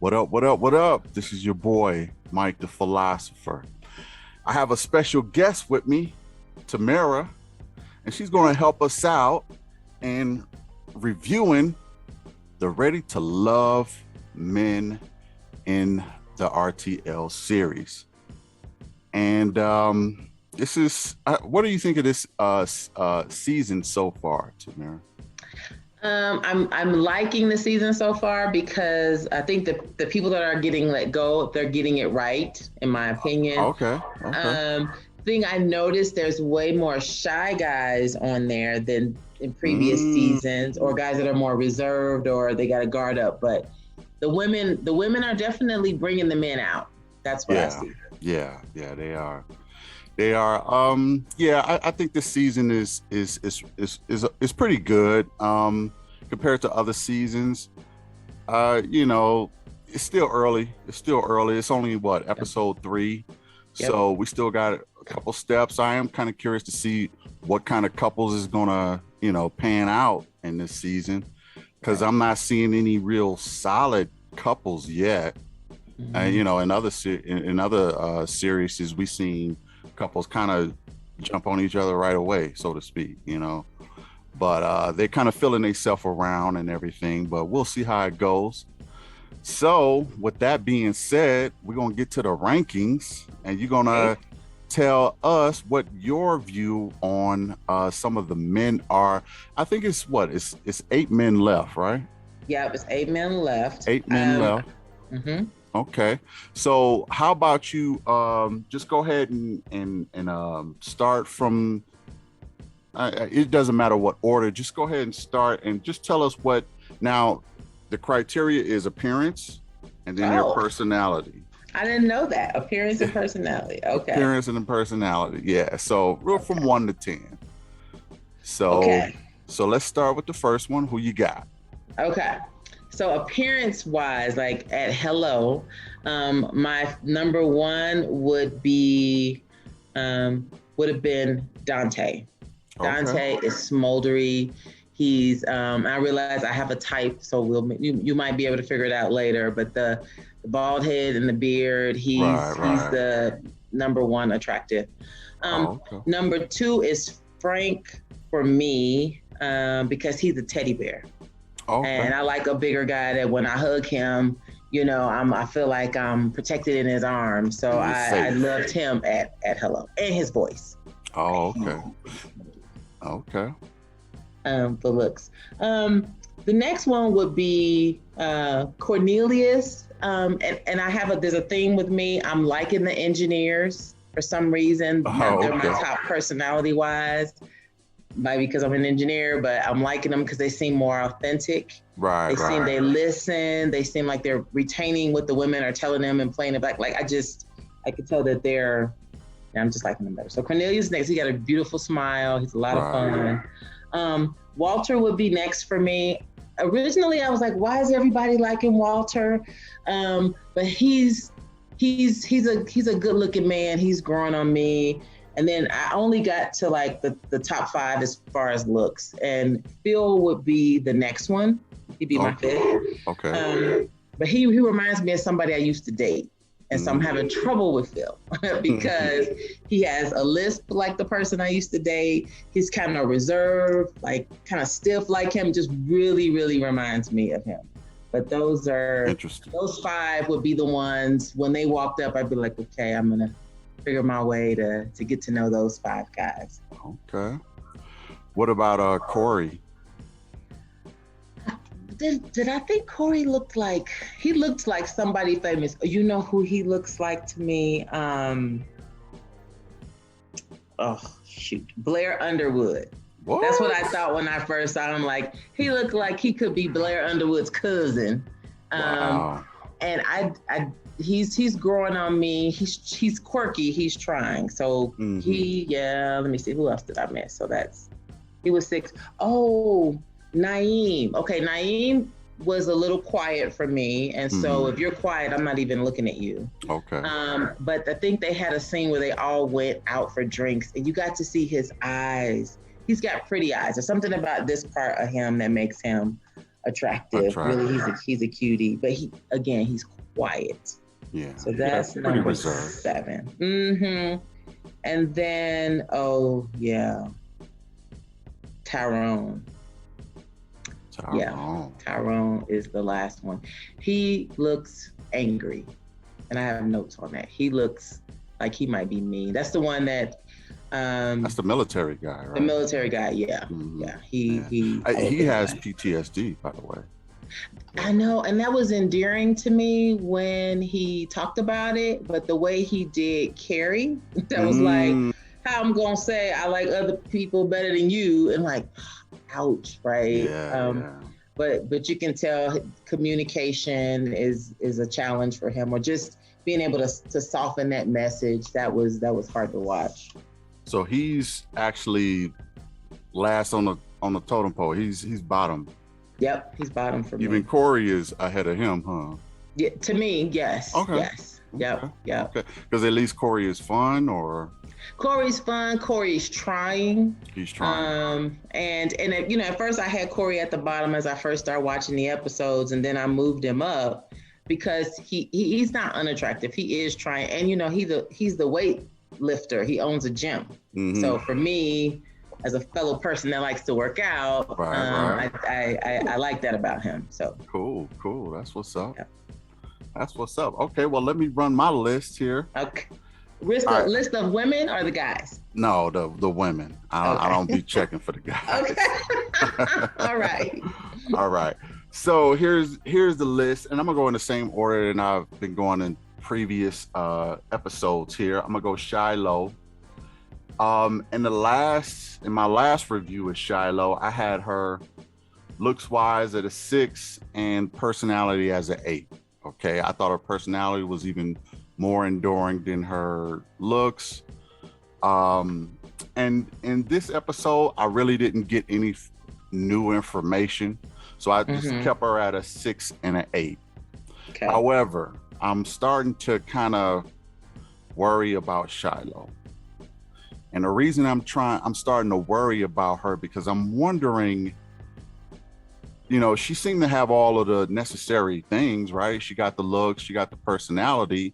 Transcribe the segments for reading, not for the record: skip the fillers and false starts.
What up, what up, what up? This is your boy, Mike the Philosopher. I have a special guest with me, Tamara, and she's going to help us out in reviewing the Ready to Love men in the RTL series. And this is, what do you think of this season so far, Tamara? I'm liking the season so far because I think the people that are getting let go, they're getting it right, in my opinion. Okay. Thing I noticed, there's way more shy guys on there than in previous seasons, or guys that are more reserved or they got to guard up. But the women are definitely bringing the men out. That's what I see. Yeah, they are. They are. I think this season is pretty good compared to other seasons. It's still early. It's only episode 3, yep. So we still got a couple steps. I am kind of curious to see what kind of couples is gonna pan out in this season, because I'm not seeing any real solid couples yet. In other series, we seen couples kind of jump on each other right away, so to speak, but they're kind of feeling themselves around and everything, but we'll see how it goes. So with that being said, we're going to get to the rankings, and you're going to tell us what your view on some of the men are. I think it's 8 men left, right? Yeah, it's 8 men left. 8 men left. Mm-hmm. Okay, so how about you just go ahead and start from, it doesn't matter what order, just go ahead and start and just tell us what, now the criteria is appearance and then your personality. I didn't know that. Appearance and personality. Okay. Appearance and personality, yeah. So we're from 1 to 10. So let's start with the first one. Who you got? Okay. So appearance-wise, like at Hello, my number 1 would have been Dante. Dante is smoldery. He's I realize I have a type, so you might be able to figure it out later. But the bald head and the beard, he's the number 1 attractive. Number 2 is Frank for me, because he's a teddy bear. And I like a bigger guy that when I hug him, I feel like I'm protected in his arms. So I loved him at Hello, and his voice. Okay. The looks. The next one would be Cornelius. And there's a theme with me. I'm liking the engineers for some reason. They're my top personality wise. Might be because I'm an engineer, but I'm liking them because they seem more authentic. They listen. They seem like they're retaining what the women are telling them and playing it back. Like I could tell that I'm just liking them better. So Cornelius next. He got a beautiful smile. He's a lot of fun. Walter would be next for me. Originally, I was like, why is everybody liking Walter? But he's a good looking man. He's growing on me. And then I only got to like the top 5 as far as looks. And Phil would be the next one. He'd be my 5th. Okay. But he reminds me of somebody I used to date. And so I'm having trouble with Phil because he has a lisp like the person I used to date. He's kind of reserved, like kind of stiff like him, just really, really reminds me of him. But those 5 would be the ones, when they walked up, I'd be like, okay, I'm going to figure my way to get to know those 5 guys. Okay. What about Corey? Did I think Corey looked like somebody famous? You know who he looks like to me? Blair Underwood. What? That's what I thought when I first saw him. Like, he looked like he could be Blair Underwood's cousin. Wow. And he's growing on me. He's quirky. He's trying. So let me see. Who else did I miss? So he was 6. Oh, Naeem. Okay, Naeem was a little quiet for me. And so if you're quiet, I'm not even looking at you. Okay. But I think they had a scene where they all went out for drinks and you got to see his eyes. He's got pretty eyes. There's something about this part of him that makes him attractive. Really, he's a cutie, but he's quiet. Yeah. So that's number reserved. 7. Mm-hmm. And then, Tyrone. Yeah, Tyrone is the last one. He looks angry, and I have notes on that. He looks like he might be mean. That's the one that. That's the military guy, right? The military guy, yeah, yeah. He has PTSD, by the way. I know, and that was endearing to me when he talked about it. But the way he did Carrie, that was like, how I'm gonna say I like other people better than you, and like, ouch, right? But you can tell communication is a challenge for him, or just being able to soften that message. That was hard to watch. So he's actually last on the totem pole. He's bottom. Yep, he's bottom for me. Even Corey is ahead of him, huh? Yeah, to me, yes. Okay. Yes. Yep. Okay. Because at least Corey is fun, or Corey's fun. Corey's trying. He's trying. And at first I had Corey at the bottom as I first started watching the episodes, and then I moved him up because he's not unattractive. He is trying, and he's the weight lifter. He owns a gym. Mm-hmm. So for me, as a fellow person that likes to work out, right. I like that about him. So cool. That's what's up. Yeah. That's what's up. Okay, well, let me run my list here. Okay. List of women or the guys? No, the women. I don't be checking for the guys. Okay. All right. All right. So here's the list, and I'm gonna go in the same order that I've been going in previous episodes here. I'm gonna go Shiloh. In my last review with Shiloh, I had her looks wise at a 6 and personality as an 8. Okay, I thought her personality was even more enduring than her looks. And in this episode, I really didn't get any new information, so I just kept her at a 6 and an 8. Okay. However, I'm starting to kind of worry about Shiloh. And the reason I'm starting to worry about her because I'm wondering, she seemed to have all of the necessary things, right? She got the looks, she got the personality.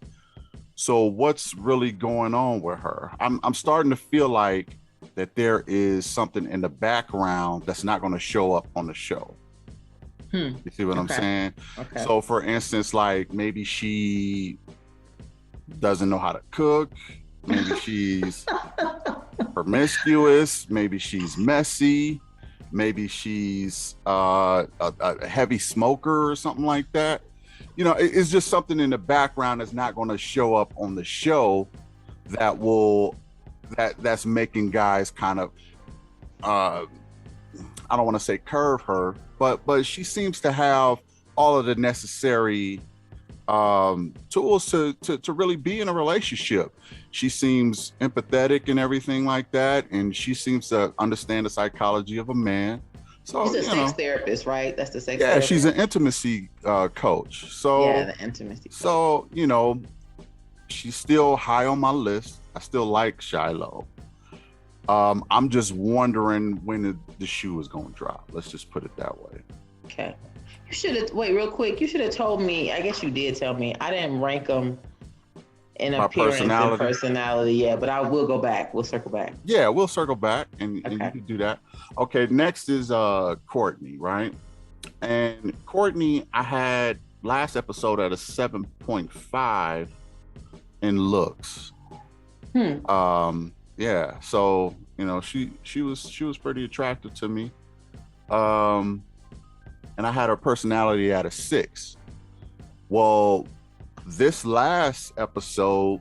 So what's really going on with her? I'm starting to feel like that there is something in the background that's not going to show up on the show. You see what I'm saying? Okay. So for instance, like maybe she doesn't know how to cook. Maybe she's promiscuous. Maybe she's messy. Maybe she's a heavy smoker or something like that. It's just something in the background that's not going to show up on the show that's making guys kind of I don't want to say curve her, but she seems to have all of the necessary tools to really be in a relationship. She seems empathetic and everything like that, and she seems to understand the psychology of a man. So she's a sex therapist, right? That's the sex. Yeah, she's an intimacy coach. So the intimacy coach. So she's still high on my list. I still like Shiloh. I'm just wondering when the shoe is going to drop. Let's just put it that way. Okay. You should have, wait, real quick. You should have told me, I guess you did tell me. I didn't rank them in appearance and personality. Yeah, but I will go back. We'll circle back. Yeah, we'll circle back and you can do that. Okay, next is Courtney, right? And Courtney, I had last episode at a 7.5 in looks. Yeah, so she was pretty attractive to me. And I had her personality at a 6. Well, this last episode,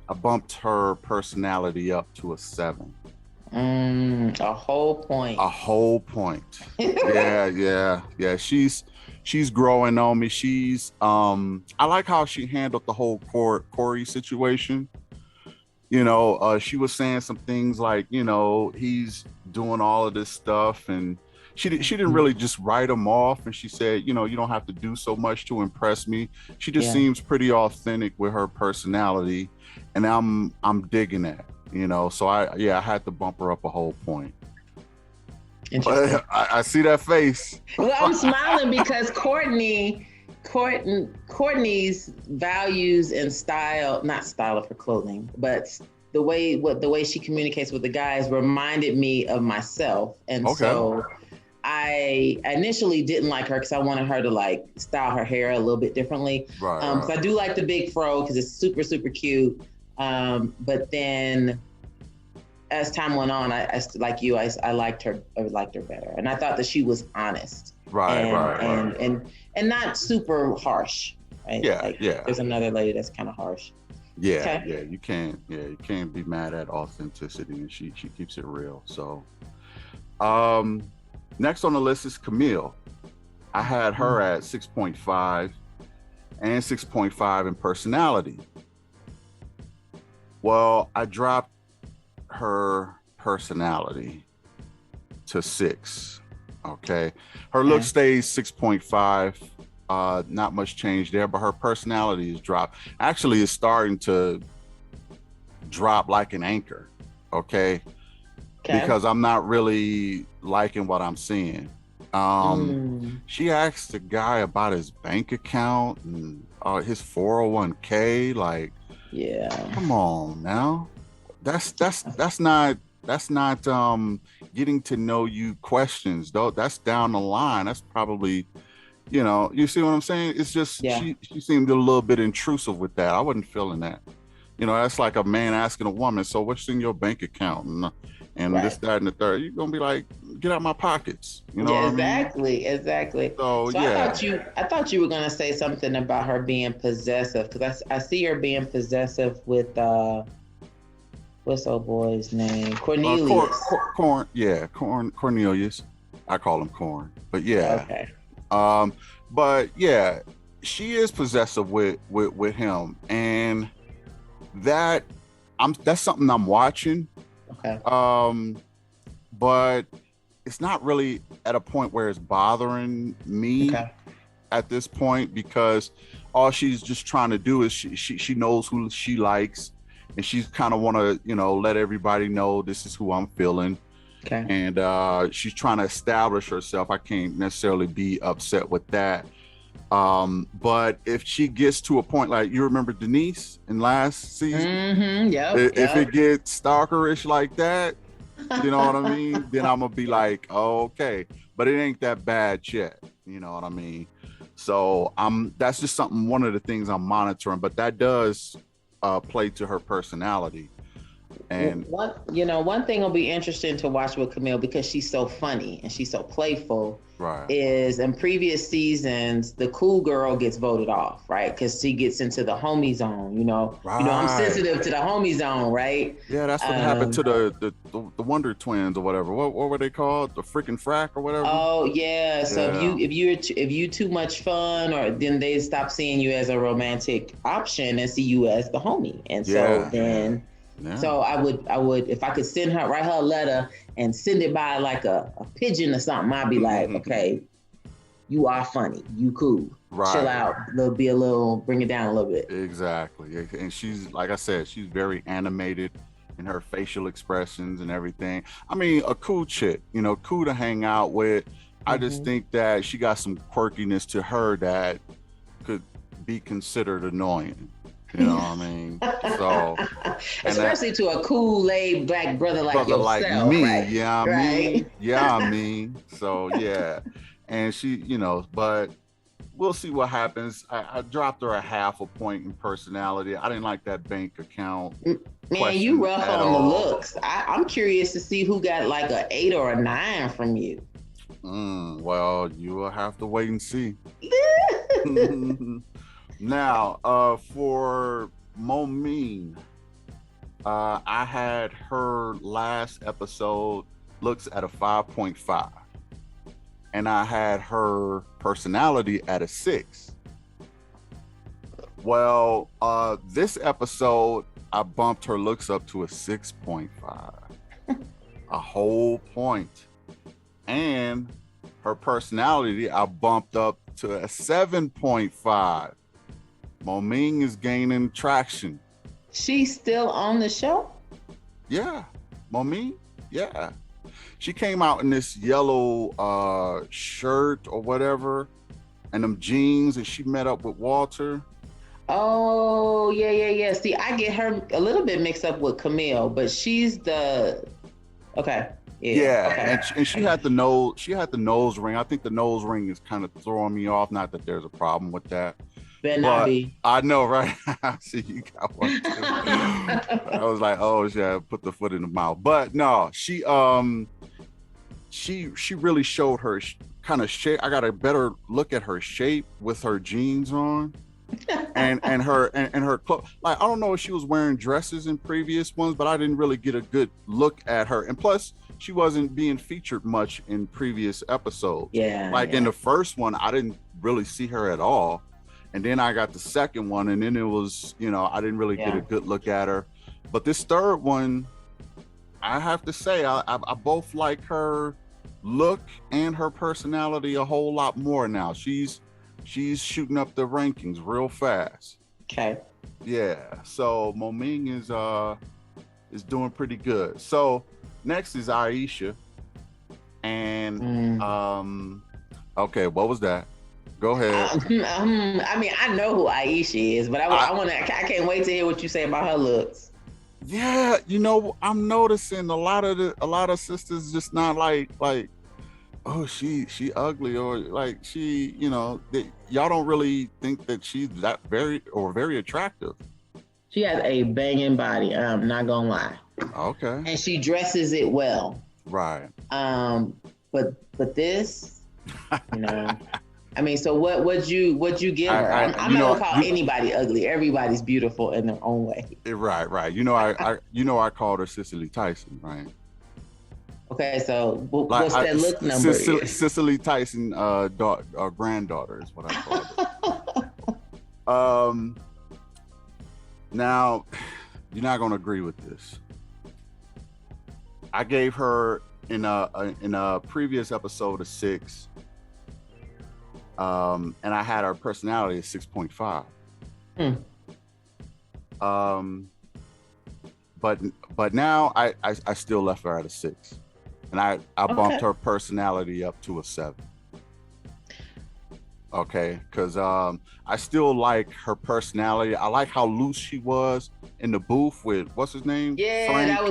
I bumped her personality up to a 7. A whole point. A whole point. Yeah. She's growing on me. She's I like how she handled the whole Corey situation. She was saying some things like, he's doing all of this stuff, and she didn't really just write him off, and she said, you don't have to do so much to impress me. She just seems pretty authentic with her personality, and I'm digging that, so I had to bump her up a whole point. Interesting. But I see that face. Well, I'm smiling because Courtney's values and style, not style of her clothing, but the way she communicates with the guys reminded me of myself. And Okay. so I initially didn't like her because I wanted her to like style her hair a little bit differently. Right. So I do like the big fro because it's super, super cute. But then as time went on, I like you, I liked her better. And I thought that she was honest. Right. And not super harsh. Right? Yeah. Like, yeah. There's another lady that's kind of harsh. Yeah. Okay. Yeah. You can't be mad at authenticity, and she keeps it real. So, next on the list is Camille. I had her at 6.5 and 6.5 in personality. Well, I dropped her personality to 6. Okay. Her look stays 6.5. Not much change there, but her personality is dropped. Actually, it's starting to drop like an anchor. Okay. Because I'm not really liking what I'm seeing. She asked the guy about his bank account and his 401k. Like, yeah, come on now. That's not getting to know you questions, though. That's down the line. That's probably, you see what I'm saying? It's just she seemed a little bit intrusive with that. I wasn't feeling that. That's like a man asking a woman, so what's in your bank account? And right. This, that, and the third. You're gonna be like, get out my pockets. You know what I mean? Exactly. So yeah. I thought you were gonna say something about her being possessive, because I see her being possessive with what's old boy's name? Cornelius. Cornelius. I call him Corn. But yeah. Okay. But yeah, she is possessive with him, and that's something I'm watching. Okay. But it's not really at a point where it's bothering me at this point, because all she's just trying to do is she knows who she likes, and she's kind of want to let everybody know this is who I'm feeling. Okay. And she's trying to establish herself. I can't necessarily be upset with that. But if she gets to a point, like you remember Denise in last season, if it gets stalkerish like that, you know what I mean, then I'm gonna be like, oh, okay, but it ain't that bad yet, you know what I mean? So that's just one of the things I'm monitoring, but that does play to her personality. And one thing will be interesting to watch with Camille, because she's so funny and she's so playful, right, is in previous seasons the cool girl gets voted off, right? Because she gets into the homie zone. Right. I'm sensitive to the homie zone, right? Yeah, that's what happened to the Wonder Twins or whatever. What were they called? The freaking frack or whatever. Oh yeah. So if you too much fun, or then they stop seeing you as a romantic option and see you as the homie, and so then. Yeah. So I would, if I could write her a letter and send it by like a pigeon or something, I'd be like, okay, you are funny, you cool, right. Chill out, bring it down a little bit. Exactly. And she's, like I said, she's very animated in her facial expressions and everything. I mean, a cool chick, cool to hang out with. I just think that she got some quirkiness to her that could be considered annoying. You know what I mean? So, especially to a cool, laid black brother like yourself, like me, right? Yeah, I mean. So yeah, and she, but we'll see what happens. I dropped her a 0.5 point in personality. I didn't like that bank account. Man, you rough on the looks. I'm curious to see who got like a 8 or a 9 from you. Well, you will have to wait and see. Now, for Momeen, I had her last episode looks at a 5.5, and I had her personality at a 6. Well, this episode, I bumped her looks up to a 6.5, a whole point, and her personality, I bumped up to a 7.5. Momeen is gaining traction. She's still on the show? Yeah. Momeen? Yeah. She came out in this yellow shirt or whatever, and them jeans, and she met up with Walter. Oh, yeah. See, I get her a little bit mixed up with Camille, but she's the okay. Yeah. Okay. And she had the nose. She had the nose ring. I think the nose ring is kind of throwing me off. Not that there's a problem with that. Better not be. I know, right? See, you got one too. I was like, oh, yeah, put the foot in the mouth. But no, she really showed her kind of shape. I got a better look at her shape with her jeans on. and her clothes. Like, I don't know if she was wearing dresses in previous ones, but I didn't really get a good look at her. And plus, she wasn't being featured much in previous episodes. In the first one, I didn't really see her at all. And then I got the second one, and then it was, I didn't really get a good look at her. But this third one, I have to say, I both like her look and her personality a whole lot more now. She's shooting up the rankings real fast. Okay. Yeah. So Moming is doing pretty good. So next is Aisha. And okay, what was that? Go ahead. I mean, I know who Aisha is, but I can't wait to hear what you say about her looks. Yeah, I'm noticing a lot of sisters just not like, oh, she ugly, or like she, y'all don't really think that she's that very attractive. She has a banging body. I'm not gonna lie. Okay. And she dresses it well. Right. But this, I mean, so what you give her? I'm not gonna call anybody ugly. Everybody's beautiful in their own way. Right. I called her Cicely Tyson, right? Okay, so what's that look number? Cicely Tyson, granddaughter is what I called her. Now, you're not gonna agree with this. I gave her in a previous episode a 6. And I had her personality at 6.5. But now I still left her at a 6, and I bumped her personality up to a 7. Okay, because I still like her personality. I like how loose she was in the booth with what's his name? Yeah, Frank. That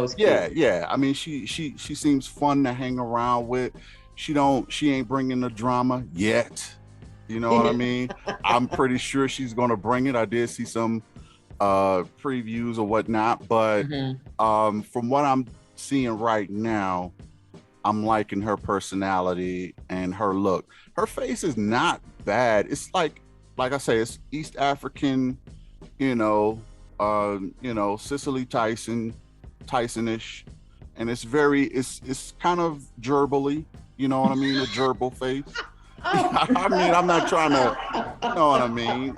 was cute. Yeah. I mean, she seems fun to hang around with. She ain't bringing the drama yet. You know what I mean? I'm pretty sure she's gonna bring it. I did see some previews or whatnot, but from what I'm seeing right now, I'm liking her personality and her look. Her face is not bad. It's like I say, it's East African, Cicely Tyson-ish, and it's kind of gerbily. You know what I mean? A gerbil face. I mean, I'm not trying to, you know what I mean?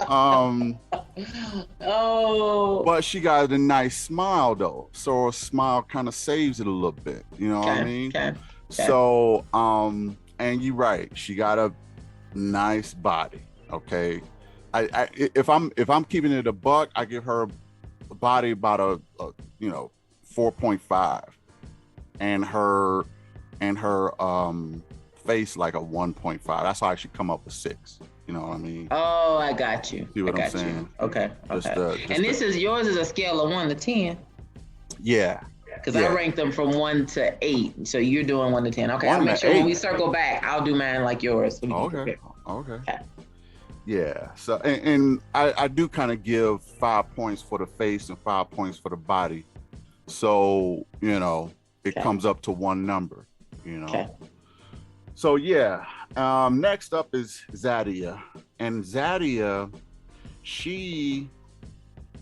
But she got a nice smile though. So a smile kind of saves it a little bit. You know what I mean? Okay. So, and you're right. She got a nice body. Okay. If I'm keeping it a buck, I give her a body about a 4.5, and her face like a 1.5. That's how I should come up with 6. You know what I mean? Oh, I got you. See what I'm saying? Okay. And yours is a scale of 1 to 10. Yeah. Because I ranked them from 1 to 8. So you're doing 1 to 10. Okay. I'll make sure 8. When we circle back, I'll do mine like yours. So okay. Yeah. So and I do kind of give 5 points for the face and 5 points for the body. So, it comes up to one number, Okay. So yeah, next up is Zadia, and Zadia, she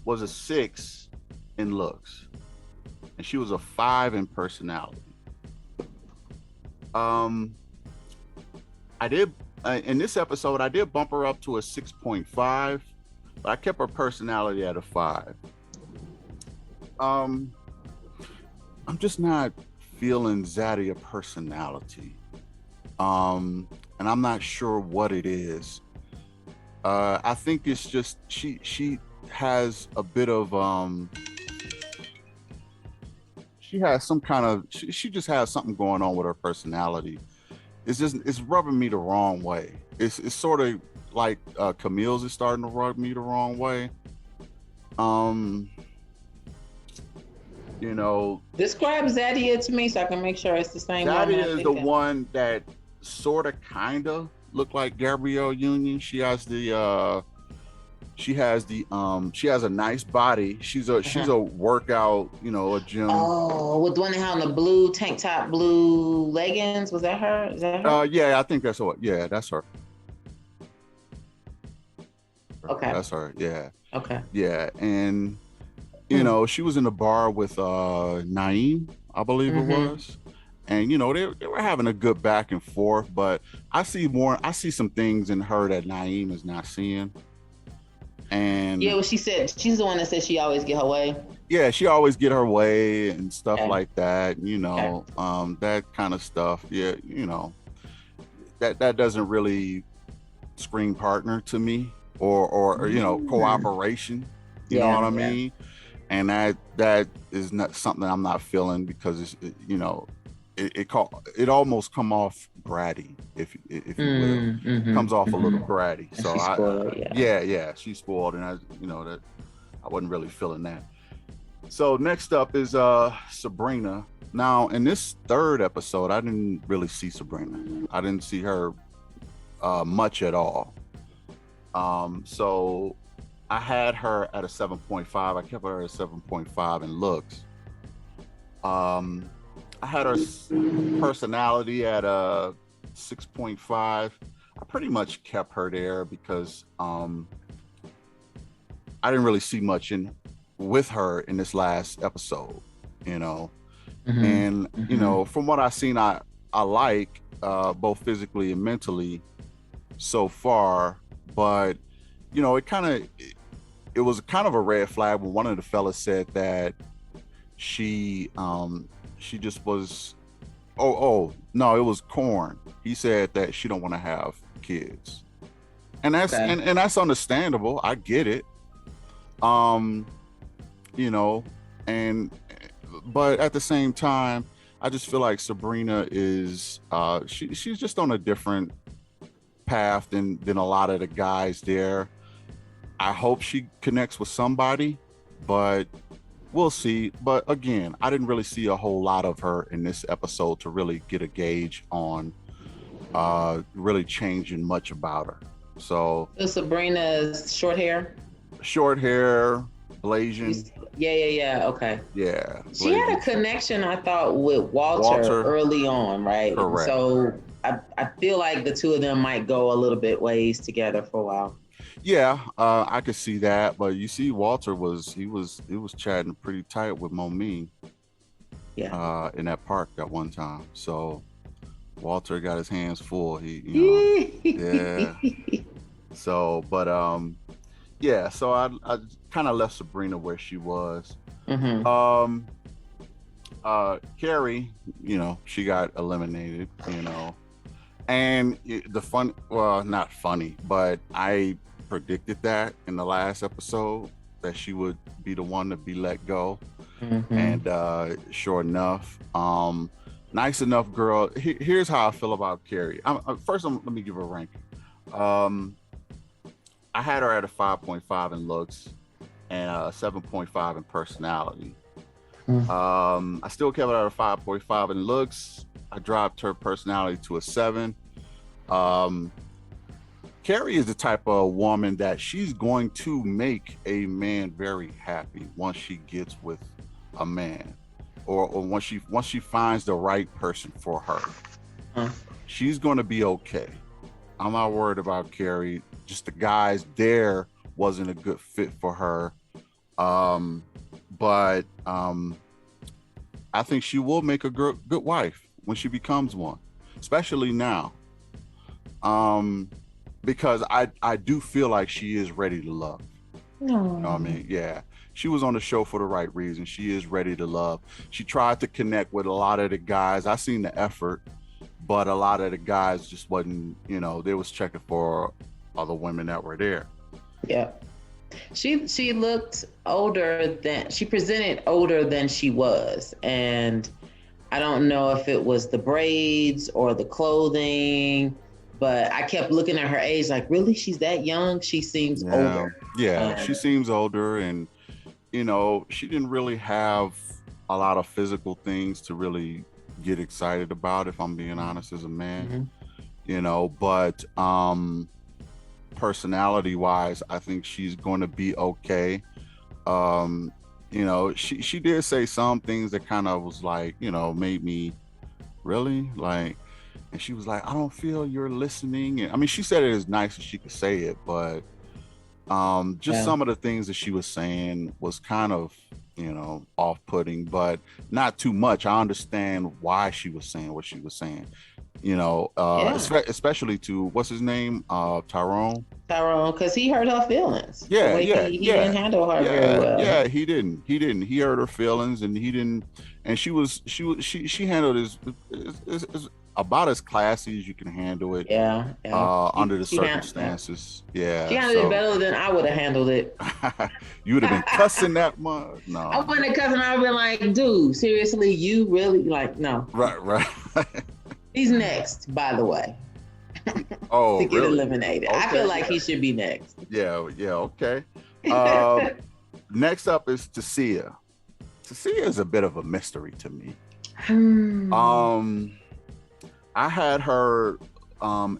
was a 6 in looks, and she was a 5 in personality. I did in this episode, I did bump her up to a 6.5, but I kept her personality at a 5. I'm just not feeling Zadia personality. And I'm not sure what it is. I think it's just she has a bit of she has some kind of she just has something going on with her personality. It's rubbing me the wrong way. It's sort of like Camille's is starting to rub me the wrong way. Um, you know, Describe Zadia to me so I can make sure it's the same one. Zadia is the one that sort of kind of look like Gabrielle Union. She has a nice body. She's a workout, a gym. Oh, with the one that had on the blue tank top, blue leggings. Was that her? Is that her? Yeah, I think that's her. Yeah, that's her. Okay. That's her. Yeah. Okay. Yeah, and she was in the bar with Naeem, I believe it was. And they were having a good back and forth, but I see some things in her that Naeem is not seeing. And yeah, well, she said she's the one that said she always get her way. Yeah, she always get her way and stuff like that, that kind of stuff. Yeah, that doesn't really scream partner to me or cooperation. You know what I mean? And that is not something I'm not feeling because it almost come off bratty, if you will. Comes off a little bratty. So she's spoiled, she's spoiled, and that I wasn't really feeling that. So next up is Sabrina. Now in this third episode, I didn't really see Sabrina. I didn't see her much at all. So I had her at a 7.5. I kept her at 7.5 in looks. I had her personality at a 6.5. I pretty much kept her there because I didn't really see much with her in this last episode, and from what I've seen, I like both physically and mentally so far, but it was kind of a red flag when one of the fellas said that she just was no, it was Corn. He said that she don't want to have kids, and that's and that's understandable. I get it. But at the same time, I just feel like Sabrina is she's just on a different path than a lot of the guys there. I hope she connects with somebody, but we'll see. But again, I didn't really see a whole lot of her in this episode to really get a gauge on really changing much about her. So Sabrina's short hair, Blasian. Yeah. Okay. Yeah. She had a connection, I thought, with Walter early on, right? Correct. So I feel like the two of them might go a little bit ways together for a while. Yeah, I could see that, but you see, Walter was chatting pretty tight with Momin. Yeah. In that park that one time. So Walter got his hands full. Yeah. So, but yeah. So I kind of left Sabrina where she was. Carrie, she got eliminated. And not funny, but I predicted that in the last episode that she would be the one to be let go. And sure enough, nice enough girl. Here's how I feel about Carrie. First, let me give her a ranking. I had her at a 5.5 in looks and a 7.5 in personality. I still kept her at a 5.5 in looks. I dropped her personality to a 7. Carrie is the type of woman that she's going to make a man very happy once she gets with a man, or once she finds the right person for her. She's going to be okay. I'm not worried about Carrie. Just the guys there wasn't a good fit for her. But I think she will make a good wife when she becomes one, especially now. Because I do feel like she is ready to love. You know what I mean? Yeah. She was on the show for the right reason. She is ready to love. She tried to connect with a lot of the guys. I seen the effort, but a lot of the guys just wasn't, they was checking for other women that were there. Yeah. She looked older than she presented older than she was, and I don't know if it was the braids or the clothing, but I kept looking at her age like, really, she's that young? She seems Yeah, older. yeah, And she seems older, and she didn't really have a lot of physical things to really get excited about, if I'm being honest, as a man. mhm. But personality wise, I think she's going to be okay. um she did say some things that kind of was like, made me really like, and she was like, I don't feel you're listening. And I mean, she said it as nice as she could say it, but just Yeah. some of the things that she was saying was kind of, off-putting, but not too much. I understand why she was saying what she was saying, Yeah. especially to, what's his name, Tyrone. Tyrone, because he hurt her feelings. The Yeah, way yeah, he yeah, didn't handle her very yeah, well. yeah. He hurt her feelings, and he didn't. And she handled is about as classy as you can handle it, Yeah, yeah. under the Yeah. circumstances. She Yeah. handled it So better than I would have handled it. you would have been cussing that much. I No. wouldn't have cousin. I'd been like, dude, seriously, you really like no. Right, right. He's next, by the way, Oh, to get really? eliminated. I Okay. feel like he should be next. Yeah, yeah, okay. Uh, next up is Cecilia. Cecilia is a bit of a mystery to me. Um, I had her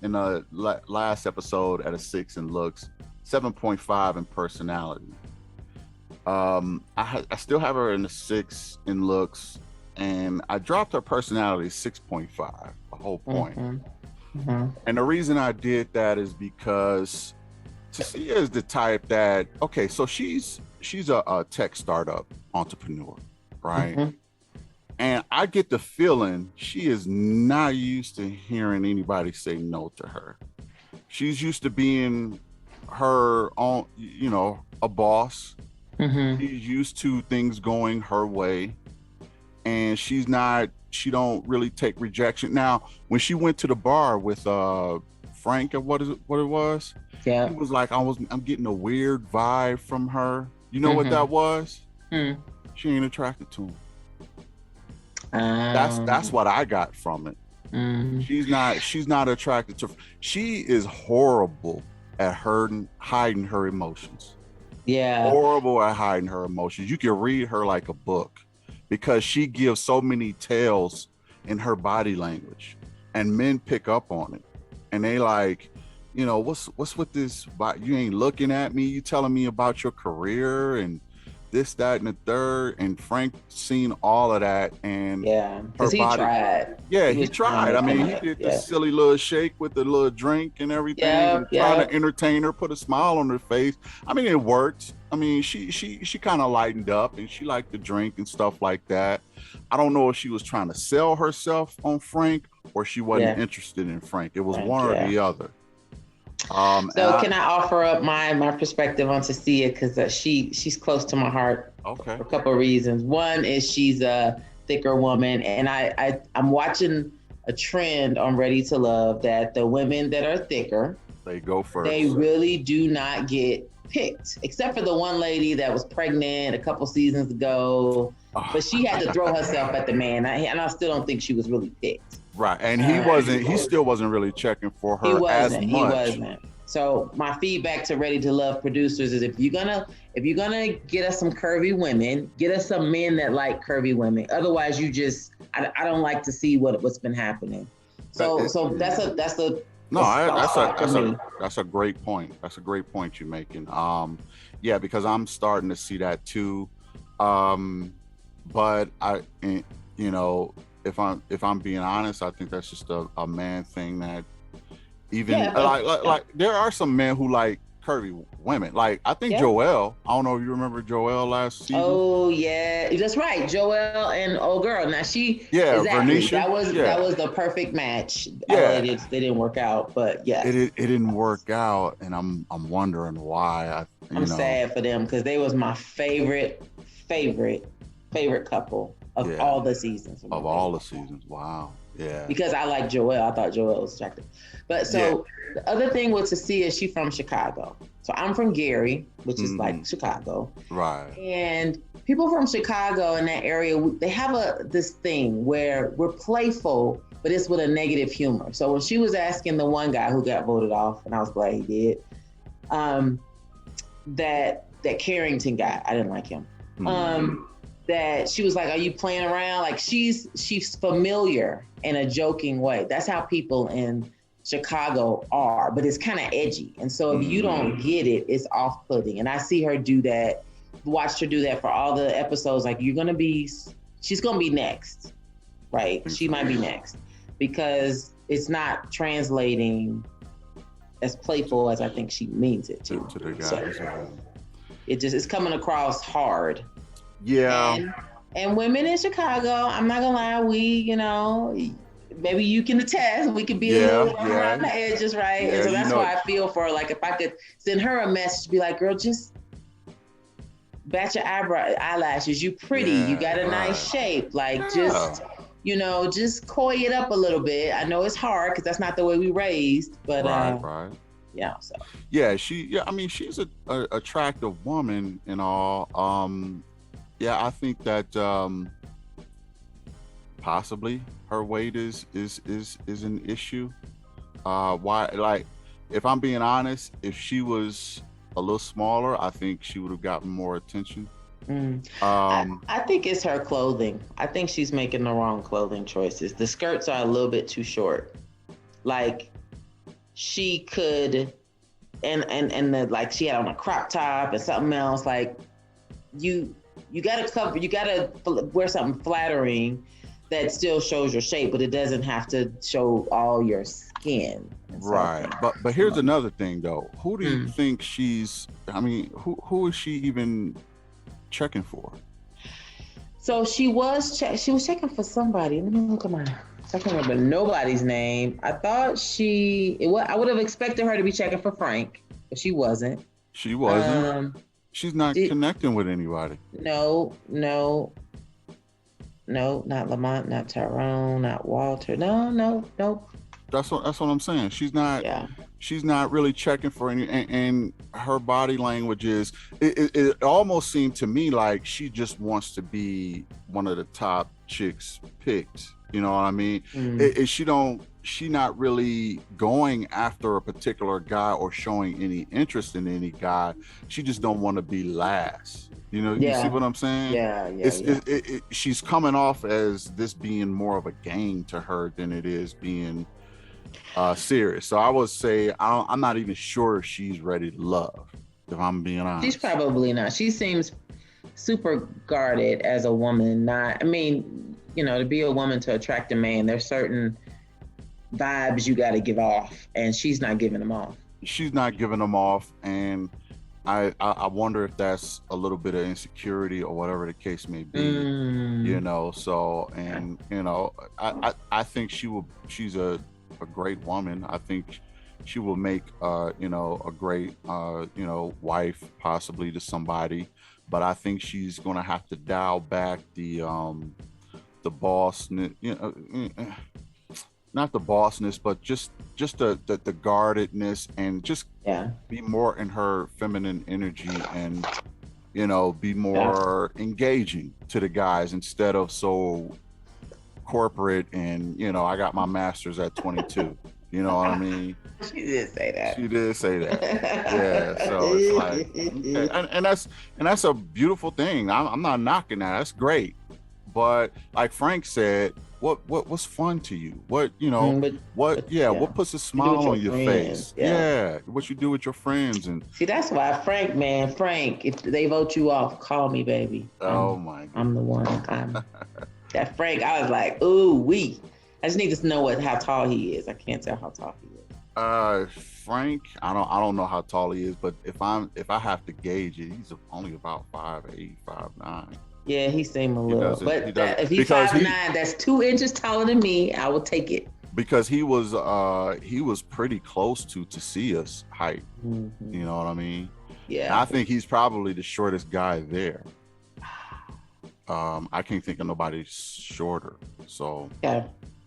in a last episode at a 6 in looks, 7.5 in personality. I still have her in the 6 in looks, and I dropped her personality 6.5, a whole point. And the reason I did that is because Cecilia is the type that, okay, so she's a tech startup entrepreneur, right? And I get the feeling she is not used to hearing anybody say no to her. She's used to being her own, a boss. She's used to things going her way, and she don't really take rejection. Now, when she went to the bar with Frank, or what it was, Yeah. he was like, I'm getting a weird vibe from her. You know what that was? She ain't attracted to him. That's what I got from it. She's not attracted to. She is horrible at hiding her emotions. Yeah. Horrible at hiding her emotions. You can read her like a book, because she gives so many tales in her body language, and men pick up on it, and they like, what's with this? You ain't looking at me. You telling me about your career and this, that, and the third. And Frank seen all of that, and Yeah, because he tried. Yeah, he tried. I mean, he did the silly little shake with the little drink and everything, and trying to entertain her, put a smile on her face. I mean, it worked. I mean, she kind of lightened up, and she liked to drink and stuff like that. I don't know if she was trying to sell herself on Frank, or she wasn't interested in Frank. It was one or the other. So can I offer up my perspective on Cecilia, because she's close to my heart. Okay. For a couple of reasons. One is she's a thicker woman, and I'm watching a trend on Ready to Love that the women that are thicker, they go first. They really do not get picked, except for the one lady that was pregnant a couple seasons ago, but she had to throw herself at the man, and I still don't think she was really picked. Right, and he still wasn't really checking for her as much. He wasn't. So my feedback to Ready to Love producers is, if you're gonna get us some curvy women, get us some men that like curvy women. Otherwise, I don't like to see what's been happening. So that's a great point. That's a great point you're making. Yeah, because I'm starting to see that too. But if I'm being honest, I think that's just a man thing, that even like there are some men who like curvy women. Like, I think Joel, I don't know if you remember Joel last season. Oh yeah, that's right. Joel and old girl. Now Vernisha. That was the perfect match. Yeah, they didn't work out, but yeah, it didn't work out, and I'm wondering why. I'm sad for them, because they was my favorite couple. of all the seasons. Of all the seasons. Wow. Yeah. Because I like Joelle. I thought Joelle was attractive. But so the other thing with Cecilia, she's from Chicago. So I'm from Gary, which is like Chicago. Right. And people from Chicago in that area, they have this thing where we're playful, but it's with a negative humor. So when she was asking the one guy who got voted off, and I was glad he did, that Carrington guy, I didn't like him. That she was like, are you playing around? Like she's familiar in a joking way. That's how people in Chicago are, but it's kind of edgy. And so if you don't get it, it's off-putting. And I see her do that, watched her do that for all the episodes. Like she's gonna be next, right? She might be next because it's not translating as playful as I think she means it to the guys. So it's coming across hard. Yeah. And women in Chicago, I'm not gonna lie, we, maybe you can attest, we could be a little around the edges, right? And so that's why I feel for her. Like if I could send her a message, be like, girl, just bat your eyelashes. You pretty, you got a nice shape. Like just coy it up a little bit. I know it's hard because that's not the way we raised, but yeah. So I mean, she's a attractive woman and all. I think that possibly her weight is an issue. Why? Like, if I'm being honest, if she was a little smaller, I think she would have gotten more attention. I think it's her clothing. I think she's making the wrong clothing choices. The skirts are a little bit too short. Like she could, and she had on a crop top and something else. Like you gotta wear something flattering that still shows your shape, but it doesn't have to show all your skin. Right. But here's another thing though. Who do you think she's, who is she even checking for? So she was checking for somebody. Let me look at I can't remember nobody's name. I thought I would have expected her to be checking for Frank, but she wasn't. She wasn't. She's not connecting with anybody. No, not Lamont, not Tyrone, not Walter. No. That's what I'm saying. She's not. Yeah. She's not really checking for any, and her body language is. It almost seemed to me like she just wants to be one of the top chicks picked. You know what I mean? She not really going after a particular guy or showing any interest in any guy. She just don't want to be last. You see what I'm saying? Yeah. She's coming off as this being more of a game to her than it is being serious. So I would say I'm not even sure if she's ready to love, if I'm being honest. She's probably not. She seems super guarded as a woman. To be a woman to attract a man, there's certain vibes you got to give off, and she's not giving them off. She's not giving them off, and I wonder if that's a little bit of insecurity or whatever the case may be. So I think she's a great woman. I think she will make a great wife possibly to somebody, but I think she's gonna have to dial back the bossness, not the bossness, but just the guardedness, and just be more in her feminine energy, and be more engaging to the guys instead of so corporate and I got my master's at 22. You know what I mean? She did say that. Yeah. So it's like, okay. and that's a beautiful thing. I'm not knocking that. That's great. But like Frank said, what's fun to you? What puts a smile on your face? Yeah. What you do with your friends. And see, that's why Frank, if they vote you off, call me, baby. Oh my God. I'm the one. That Frank, I was like, ooh wee. I just need to know how tall he is. I can't tell how tall he is. Frank, I don't know how tall he is, but if I have to gauge it, he's only about 5'8", 5'9". Yeah, he seemed a little. But if he's 5'9", that's 2 inches taller than me. I will take it. Because he was pretty close to Cecilia's height. Mm-hmm. You know what I mean? Yeah. And I think he's probably the shortest guy there. I can't think of nobody shorter. So, Yeah.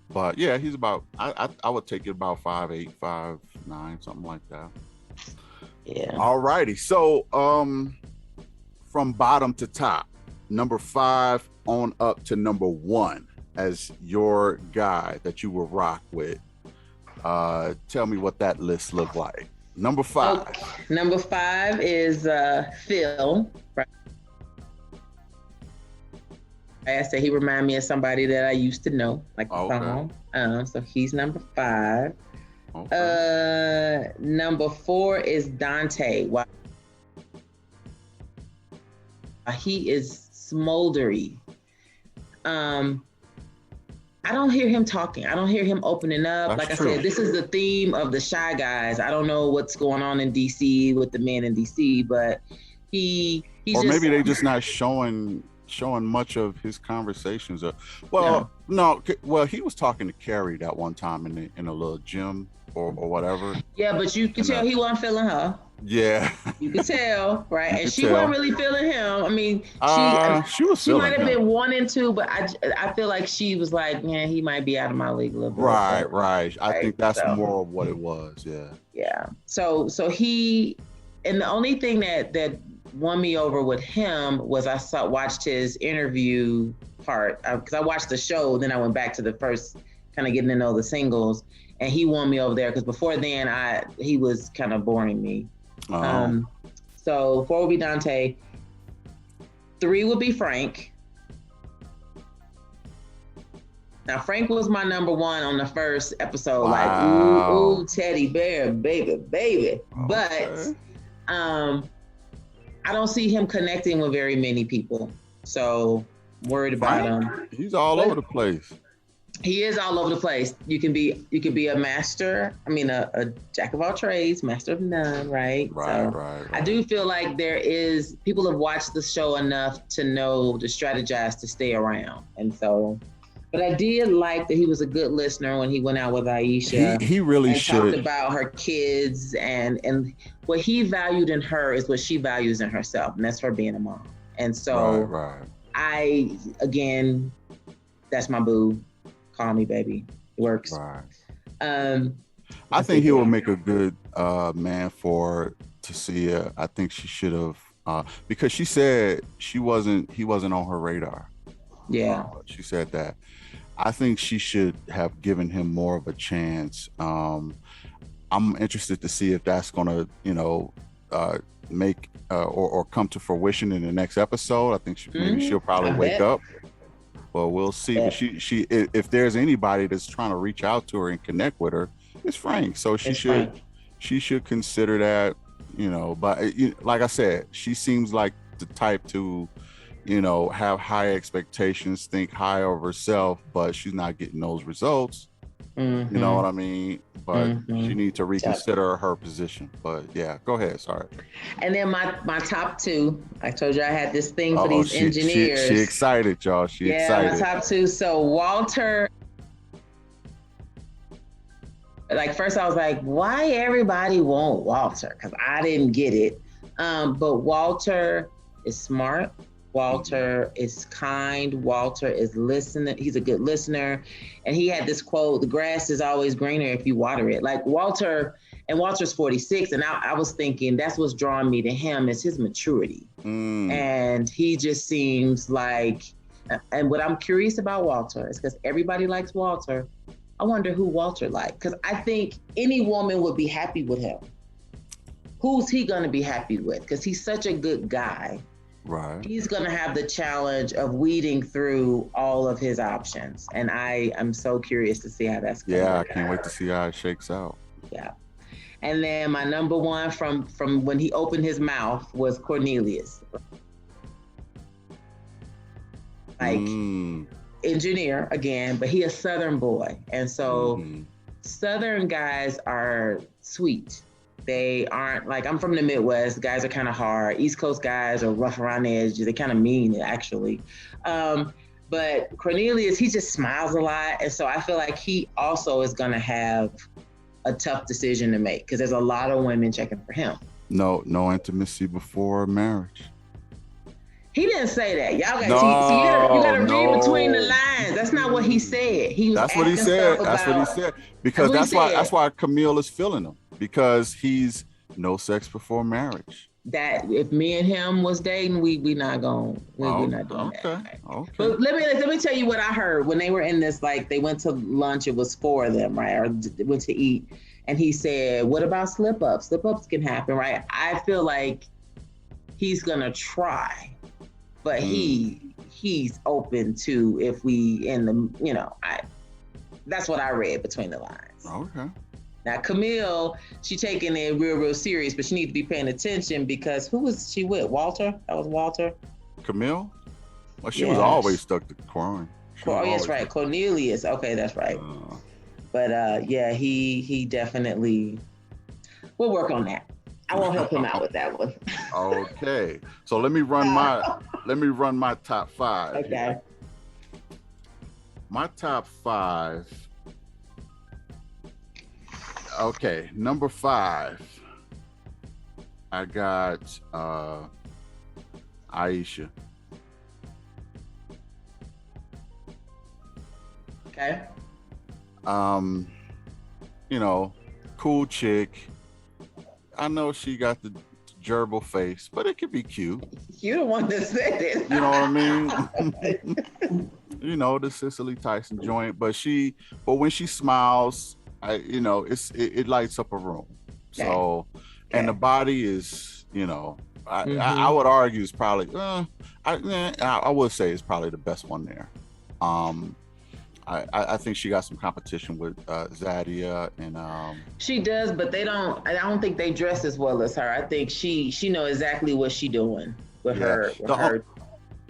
but yeah, he's about. I would take it about 5'8", 5'9", something like that. Yeah. All righty. So, from bottom to top, number 5 on up to number 1 as your guy that you will rock with. Tell me what that list looked like. Number 5. Okay. Number 5 is Phil. Right? I said he reminded me of somebody that I used to know, like the song. So he's number 5. Okay. Number 4 is Dante. Wow. He is smoldery. I don't hear him talking. I don't hear him opening up. That's like true. I said, this is the theme of the Shy Guys. I don't know what's going on in DC with the men in DC, but he's or just, maybe they just not showing much of his conversations. Well, he was talking to Carrie that one time in a little gym or whatever. Yeah, but you could tell he wasn't feeling her. Yeah, you could tell, right? And she wasn't really feeling him. I mean, she might have been wanting to, but I feel like she was like, yeah, he might be out of my league a little bit. Right. I think that's more of what it was. Yeah. So he, and the only thing that won me over with him was watched his interview part, because I watched the show, then I went back to the first kind of getting to know the singles, and he won me over there because before then he was kind of boring me. So 4 would be Dante, 3 would be Frank. Now Frank was my number 1 on the first episode. Wow. Like ooh, teddy bear, baby. Okay. But I don't see him connecting with very many people, so worried about him. He's all over the place. He is all over the place. You can be a master. I mean, a jack of all trades, master of none, right? Right. I do feel like people have watched the show enough to know to strategize to stay around, and so. But I did like that he was a good listener when he went out with Aisha. He really should. Talked about her kids and what he valued in her is what she values in herself, and that's her being a mom. And so, right. That's my boo. Call me, baby. It works. Right. I think he will make a good man for Cecilia. I think she should have, because she said he wasn't on her radar. Yeah. She said that. I think she should have given him more of a chance. I'm interested to see if that's going to, make or come to fruition in the next episode. I think maybe she'll probably wake up. Well, we'll see. Yeah. But she if there's anybody that's trying to reach out to her and connect with her, it's Frank. So she should consider that, But like I said, she seems like the type to, have high expectations, think high of herself, but she's not getting those results. Mm-hmm. You know what I mean? But she needs to reconsider her position. But yeah, go ahead. Sorry. And then my top 2, I told you I had this thing for these engineers. She excited, y'all. She excited. My top 2. So Walter, like first I was like, why everybody want Walter? Because I didn't get it. But Walter is smart. Walter is kind. Walter is listening. He's a good listener. And he had this quote, the grass is always greener if you water it. Like Walter's 46. And I was thinking that's what's drawing me to him is his maturity. And he just seems like, and what I'm curious about Walter is because everybody likes Walter. I wonder who Walter likes. Because I think any woman would be happy with him. Who's he going to be happy with? Because he's such a good guy. Right. He's going to have the challenge of weeding through all of his options. And I'm so curious to see how that's going to work. I can't wait to see how it shakes out. Yeah. And then my number 1 from when he opened his mouth was Cornelius. Like engineer again, but he a Southern boy. And so Southern guys are sweet. They aren't like, I'm from the Midwest. Guys are kind of hard. East Coast guys are rough around the edges. They're kind of mean, actually. But Cornelius, he just smiles a lot. And so I feel like he also is going to have a tough decision to make because there's a lot of women checking for him. No intimacy before marriage. He didn't say that. Y'all got you No, gotta read between the no. lines. That's not what he said. He was That's what he asking stuff said. That's what he about. said. That's Because what he that's said. why Camille is feeling him. Because he's no sex before marriage. That if me and him was dating, we not going we Oh, not doing okay. that. Okay. But let me tell you what I heard when they were in this. Like they went to lunch. It was four of them, right? Or went to eat. And he said, "What about slip ups? Slip ups can happen, right?" I feel like he's gonna try, but he's open to if we in the I that's what I read between the lines. Okay. Now Camille, she taking it real serious, but she need to be paying attention because who was she with? Walter? That was Walter. Camille? Well, she was Yeah. always stuck to Corn. Oh, yes, right. Cornelius. Okay, that's right. But yeah, he definitely. We'll work on that. I won't help him out with that one. Okay. So let me run my top 5. Okay. Here. My top 5. Okay, number 5. I got Aisha. Okay. Cool chick. I know she got the gerbil face, but it could be cute. You're the one that said it. You know what I mean? The Cicely Tyson joint, but when she smiles, it lights up a room. So, and the body is, I would argue is probably, I would say it's probably the best one there. I think she got some competition with Zadia and she does, but I don't think they dress as well as her. I think she know exactly what she doing with her.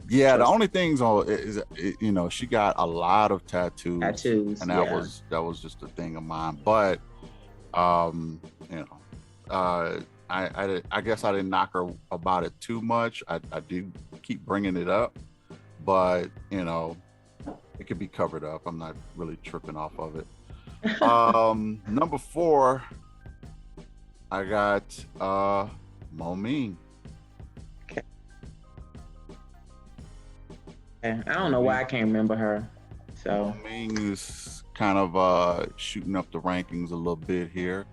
Yeah, the only things is she got a lot of tattoos, and that was just a thing of mine. But I guess I didn't knock her about it too much. I do keep bringing it up, but it could be covered up. I'm not really tripping off of it. Number 4, I got Momine. I don't know why I can't remember her. So Momine is kind of shooting up the rankings a little bit here.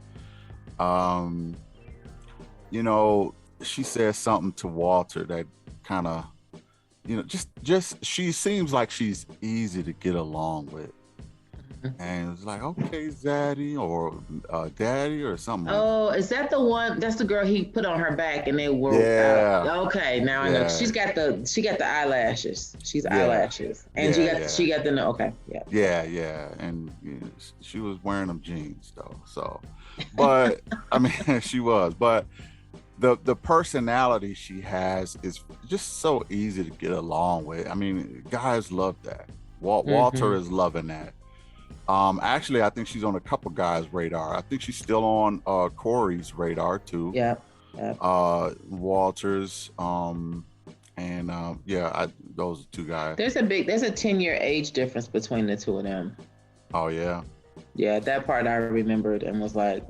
She says something to Walter that kind of just she seems like she's easy to get along with. And it's like, okay, Zaddy or Daddy or something. Oh, is that the one? That's the girl he put on her back, and they were. Yeah. Okay, now I know. She's got the eyelashes. She's eyelashes, and she got the okay. Yeah. Yeah, and she was wearing them jeans though. So, but I mean, she was, but. The personality she has is just so easy to get along with. I mean, guys love that. Walter is loving that. Actually, I think she's on a couple guys' radar. I think she's still on Corey's radar too. Yeah. Walter's. Those are 2 guys. There's a 10-year age difference between the 2 of them. Oh yeah. Yeah, that part I remembered and was like,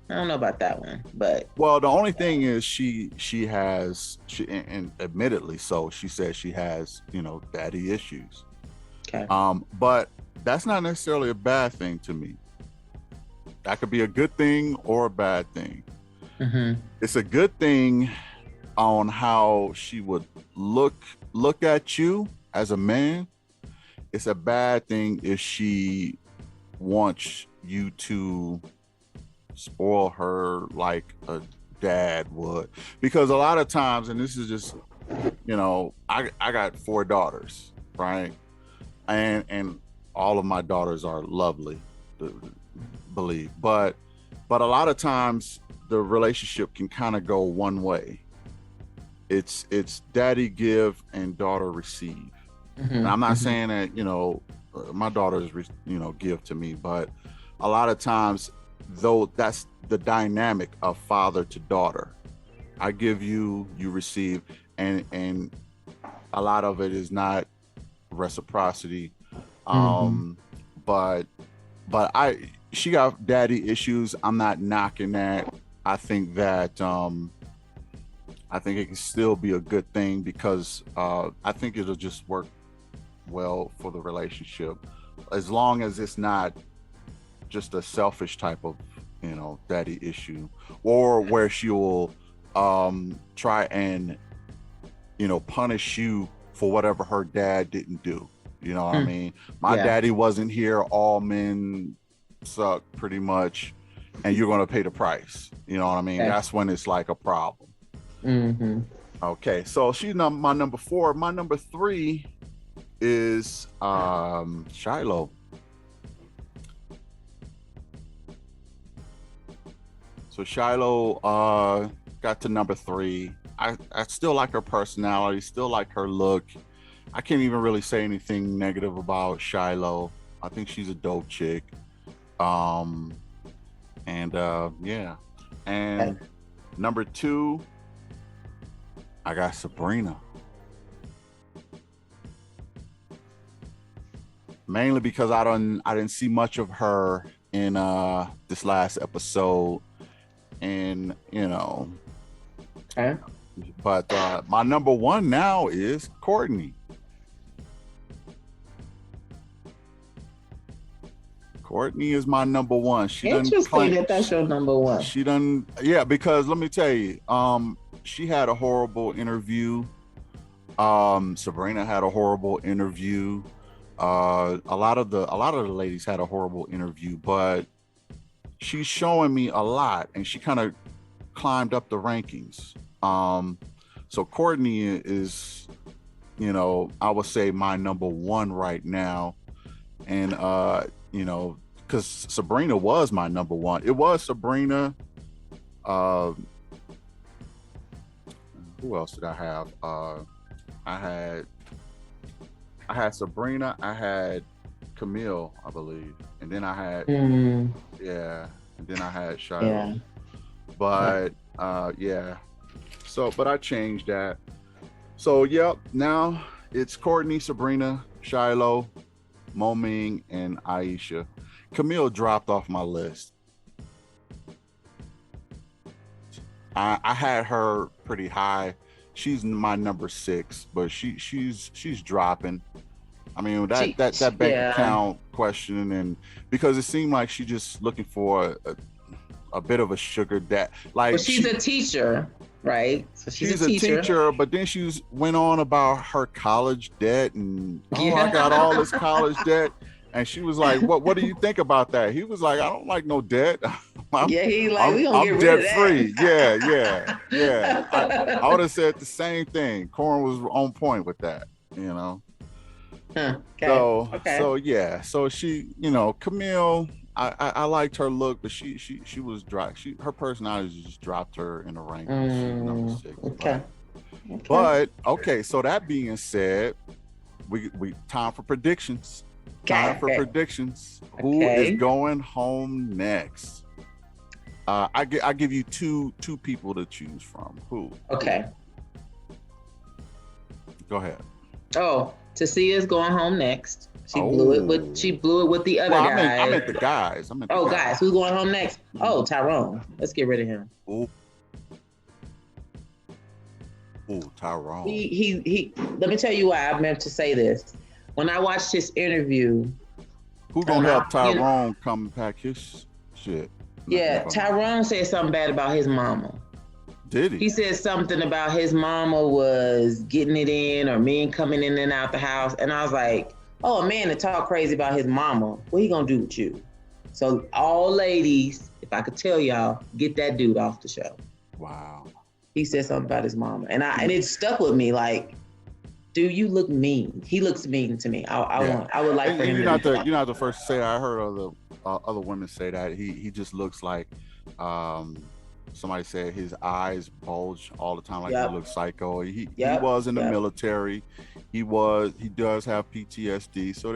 I don't know about that one, but the only thing is she and admittedly so, she says she has daddy issues. Okay. But that's not necessarily a bad thing to me. That could be a good thing or a bad thing. It's a good thing on how she would look at you as a man. It's a bad thing if she wants you to spoil her like a dad would, because a lot of times, and this is just I got 4 daughters, right, and all of my daughters are lovely, believe, but a lot of times the relationship can kind of go one way. It's daddy give and daughter receive. And I'm not saying that my daughters give to me, but a lot of times, though, that's the dynamic of father to daughter. I give you, you receive, and a lot of it is not reciprocity. But she got daddy issues. I'm not knocking that. I think that I think it can still be a good thing because I think it'll just work well for the relationship, as long as it's not just a selfish type of, daddy issue, or where she will try and, punish you for whatever her dad didn't do. You know what I mean? My daddy wasn't here. All men suck, pretty much, and you're going to pay the price. You know what I mean? That's when it's like a problem. Okay, so she's my number 4. My number 3 is Shiloh. So Shiloh got to number 3. I still like her personality, still like her look. I can't even really say anything negative about Shiloh. I think she's a dope chick. Yeah. And number 2, I got Sabrina. Mainly because I didn't see much of her in this last episode, and but my number 1 now is Courtney. Courtney is my number 1. Interesting that's your number 1. Because let me tell you, she had a horrible interview. Sabrina had a horrible interview. A lot of the ladies had a horrible interview, but she's showing me a lot, and she kind of climbed up the rankings. So Courtney is, I would say my number 1 right now. And because Sabrina was my number 1. It was Sabrina. Who else did I have? I had Sabrina, I had Camille, I believe, and then I had and then I had Shiloh. But but I changed that. So now it's Courtney, Sabrina, Shiloh, Moming, and Aisha. Camille dropped off my list. I had her pretty high. She's my number 6, but she's dropping. I mean, that bank account question, and because it seemed like she's just looking for a bit of a sugar daddy. Like, she's a teacher, right? So she's a teacher, but then she went on about her college debt, and I got all this college debt. And she was like, "What do you think about that?" He was like, "I don't like no debt. I'm debt free." Yeah. I would have said the same thing. Corin was on point with that, Okay. So she, Camille, I liked her look, but she was dry. Her personality just dropped her in the rankings. She's number 6. Okay. But okay. So that being said, we time for predictions. Predictions. Who is going home next? I give you two people to choose from. Who? Okay. Go ahead. Oh, Cecilia's going home next. She blew it with the other guys. I meant the guys. Guys, who's going home next? Oh, Tyrone. Let's get rid of him. Tyrone. He let me tell you why I meant to say this. When I watched his interview, who gonna help Tyrone come pack his shit? Tyrone said something bad about his mama. Did he? He said something about his mama was getting it in, or men coming in and out the house. And I was like, oh, a man to talk crazy about his mama, what he gonna do with you? So all ladies, if I could tell y'all, get that dude off the show. Wow. He said something about his mama. And it stuck with me, like, dude, you look mean. He looks mean to me. I would like for him. You're not the first to say that. I heard other women say that he just looks like somebody said his eyes bulge all the time, like he looks psycho. He was in the military. He does have PTSD. So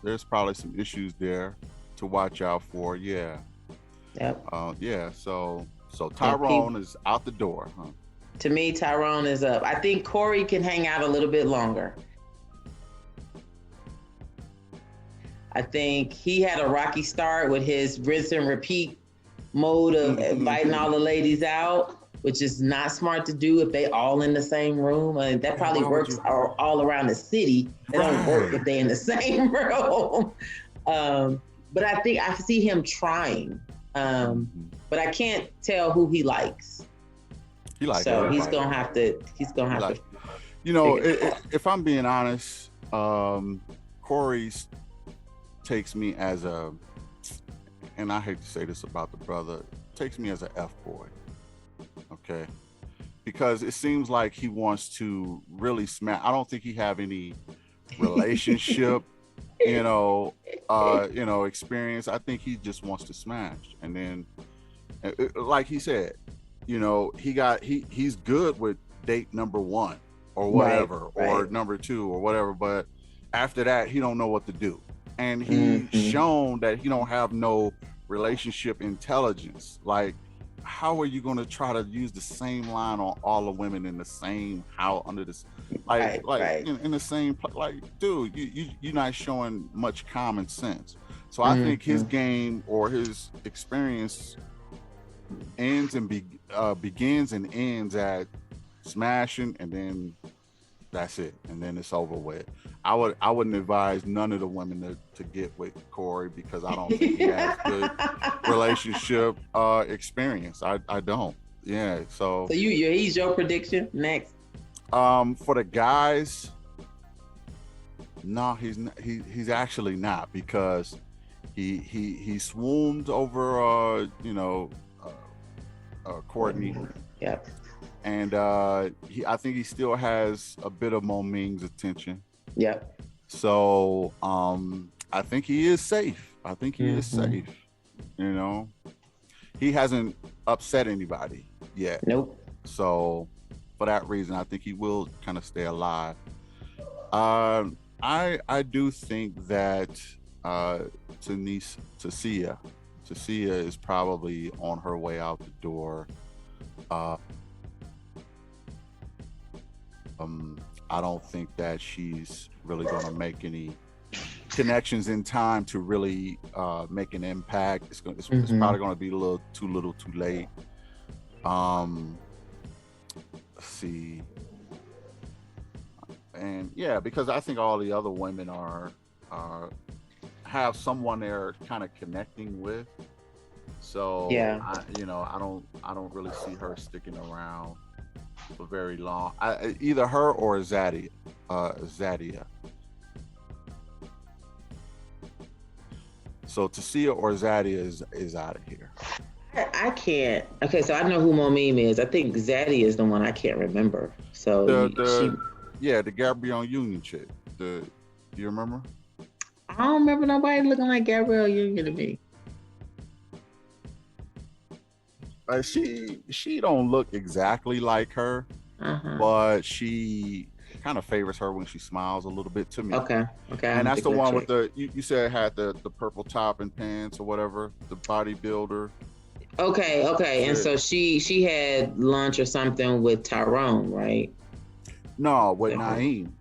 there's probably some issues there to watch out for. Yeah. Yep. So Tyrone is out the door, huh? To me, Tyrone is up. I think Corey can hang out a little bit longer. I think he had a rocky start with his rinse and repeat mode of inviting all the ladies out. which is not smart to do if they all in the same room. And that probably works all around the city. They don't work if they in the same room. But I think I see him trying, but I can't tell who he likes. He likes so everybody. he's gonna have to. You know, if I'm being honest, Corey takes me as a, and I hate to say this about the brother, takes me as a F boy. Okay, because it seems like he wants to really smash. I don't think he have any relationship, experience. I think he just wants to smash, and then, like he said, he's good with date number 1 or whatever, or number 2 or whatever, but after that, he don't know what to do, and he's shown that he don't have no relationship intelligence. Like, how are you going to try to use the same line on all the women in the same house under this, in the same, like, dude, you're not showing much common sense. So I think his game or his experience begins and ends at smashing, and then that's it, and then it's over with. I wouldn't advise none of the women to get with Corey, because I don't think he has good relationship experience. I don't. Yeah. So he's your prediction next. For the guys, no, he's not, he's actually not, because he swooned over Courtney. Yep. And I think he still has a bit of Mo Ming's attention. Yep. So I think he is safe. He is safe. He hasn't upset anybody yet. Nope. So for that reason, I think he will kind of stay alive. I do think that Cecilia is probably on her way out the door. I don't think that she's really going to make any connections in time to really make an impact. It's probably going to be a little too late. Let's see. And yeah, because I think all the other women have someone they're kind of connecting with. So yeah, I don't really see her sticking around for very long. Either her or Zadia. So Cecilia or Zadia is out of here. I can't. Okay, so I know who Momim is. I think Zadia is the one I can't remember. So the Gabrielle Union chick. Do you remember? I don't remember nobody looking like Gabrielle Union to me. She don't look exactly like her, but she kind of favors her when she smiles a little bit to me. Okay. And that's the one with you said had the purple top and pants or whatever, the bodybuilder. Okay. Yeah. And so she had lunch or something with Tyrone, right? No, with Naeem.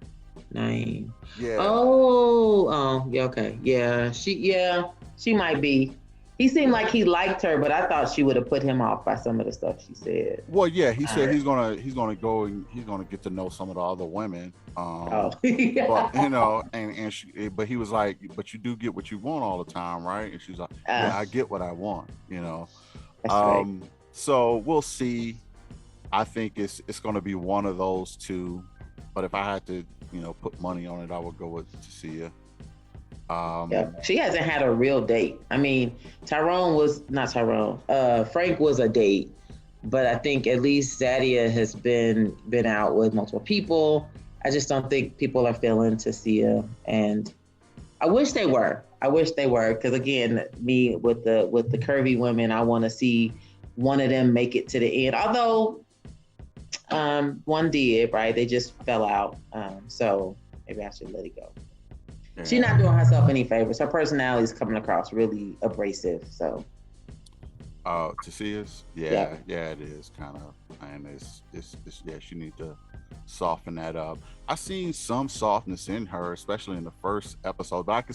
Yeah. Oh, yeah. Okay. Yeah. She might be. He seemed like he liked her, but I thought she would have put him off by some of the stuff she said. Well, yeah, he said he's gonna go and he's gonna get to know some of the other women. But but he was like, but you do get what you want all the time, right? And she's like, yeah, I get what I want, That's right. So we'll see. I think it's gonna be one of those two. But if I had to, put money on it, I would go with Cecilia. She hasn't had a real date. I mean, Frank was a date, but I think at least Zadia has been out with multiple people. I just don't think people are feeling Cecilia, and I wish they were. Because again, me with the curvy women, I want to see one of them make it to the end. Although one did, right? They just fell out. So maybe I should let it go. She's not doing herself any favors. Her personality is coming across really abrasive. So. To see us, yeah, it is kind of, and it's she needs to soften that up. I seen some softness in her, especially in the first episode, but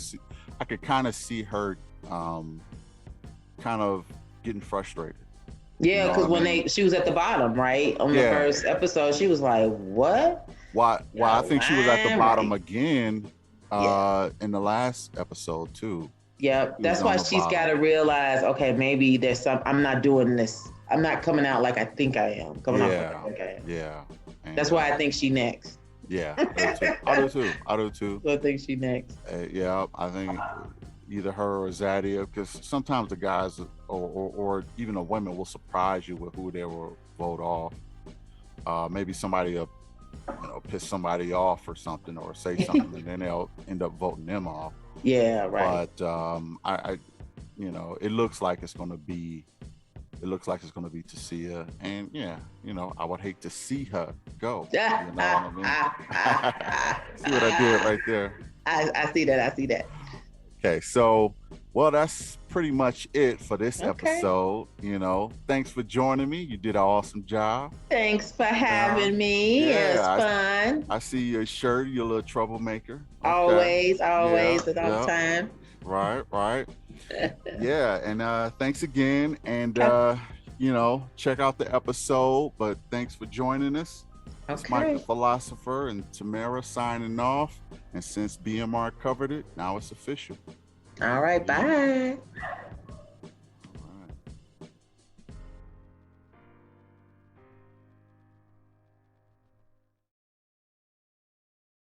I could kind of see her, kind of getting frustrated. Yeah, because when she was at the bottom, right, on the first episode, she was like, "What? Why I think she was at the bottom again in the last episode too. Yep, that's why she's got to realize, okay, maybe there's some. I'm not doing this. I'm not coming out like I think I am. Coming out like I think I am. Yeah. And, that's why I think she next. Yeah, I do too. So I think she next. Yeah, I think either her or Zadia, because sometimes the guys or even the women will surprise you with who they will vote off. Maybe somebody will, piss somebody off or something, or say something, and then they'll end up voting them off. Yeah, right. But I it looks like it's going to be. It looks like it's going to be Cecilia, and I would hate to see her go. You know what I mean? See what I did right there? I see that. Okay, so that's pretty much it for this episode. Thanks for joining me. You did an awesome job. Thanks for having me. It was fun. I see your shirt. You're a little troublemaker. Okay. Always, all the time. Right. Yeah, and thanks again, and check out the episode. But thanks for joining us. It's Mike the Philosopher and Tamara signing off. And since BMR covered it, now it's official. All right, bye.